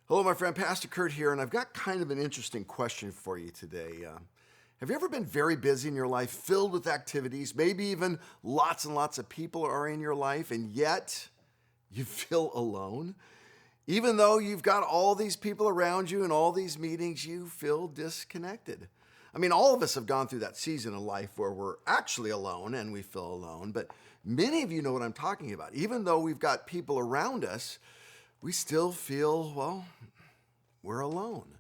Hello, my friend, Pastor Curt here, and I've got kind of an interesting question for you today. Have you ever been very busy in your life, filled with activities, maybe even lots and lots of people are in your life, and yet you feel alone? Even though you've got all these people around you and all these meetings, you feel disconnected. I mean, all of us have gone through that season of life where we're actually alone and we feel alone, but many of you know what I'm talking about. Even though we've got people around us, we still feel, well, we're alone.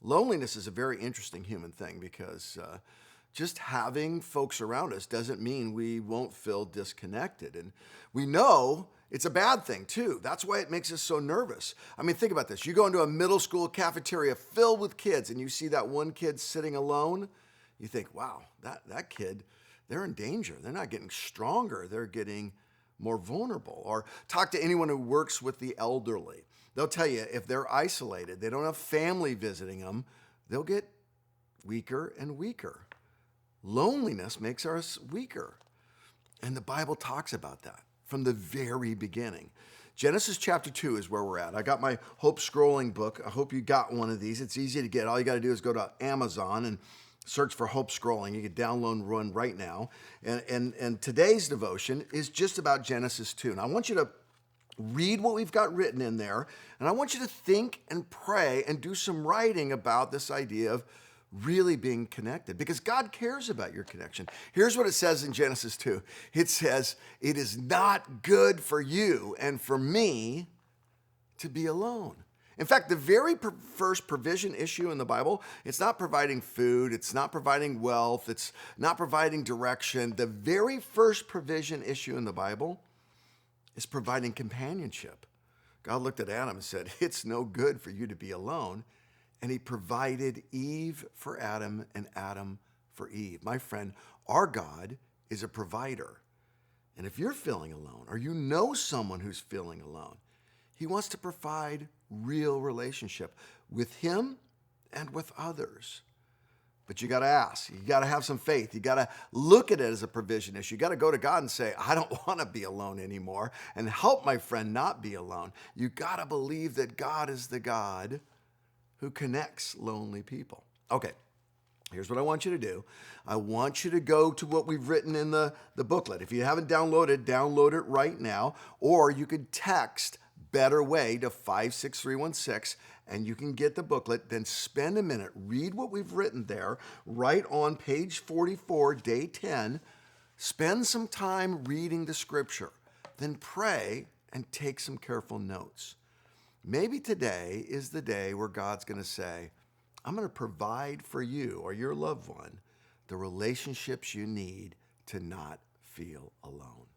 Loneliness is a very interesting human thing because just having folks around us doesn't mean we won't feel disconnected. And we know it's a bad thing too. That's why it makes us so nervous. I mean, think about this. You go into a middle school cafeteria filled with kids and you see that one kid sitting alone. You think, wow, that kid, they're in danger. They're not getting stronger. They're getting more vulnerable. Or talk to anyone who works with the elderly. They'll tell you if they're isolated, they don't have family visiting them, they'll get weaker and weaker. Loneliness makes us weaker. And the Bible talks about that from the very beginning. Genesis chapter 2 is where we're at. I got my Hope Scrolling book. I hope you got one of these. It's easy to get. All you got to do is go to Amazon and search for Hope Scrolling. You can download one right now. And today's devotion is just about Genesis 2. And I want you to read what we've got written in there. And I want you to think and pray and do some writing about this idea of really being connected because God cares about your connection. Here's what it says in Genesis 2. It says, "It is not good for you and for me to be alone." In fact, the very first provision issue in the Bible, it's not providing food, it's not providing wealth, it's not providing direction. The very first provision issue in the Bible is providing companionship. God looked at Adam and said, "It's no good for you to be alone." And he provided Eve for Adam and Adam for Eve. My friend, our God is a provider. And if you're feeling alone or you know someone who's feeling alone, he wants to provide real relationship with him and with others. But you got to ask. You got to have some faith. You got to look at it as a provision issue. You got to go to God and say, "I don't want to be alone anymore," and help my friend not be alone. You got to believe that God is the God who connects lonely people. Okay, here's what I want you to do. I want you to go to what we've written in the booklet. If you haven't downloaded, download it right now, or you could text Better Way to 56316 and you can get the booklet. Then spend a minute, read what we've written there, right on page 44, day 10. Spend some time reading the scripture. Then pray and take some careful notes. Maybe today is the day where God's going to say, "I'm going to provide for you or your loved one the relationships you need to not feel alone."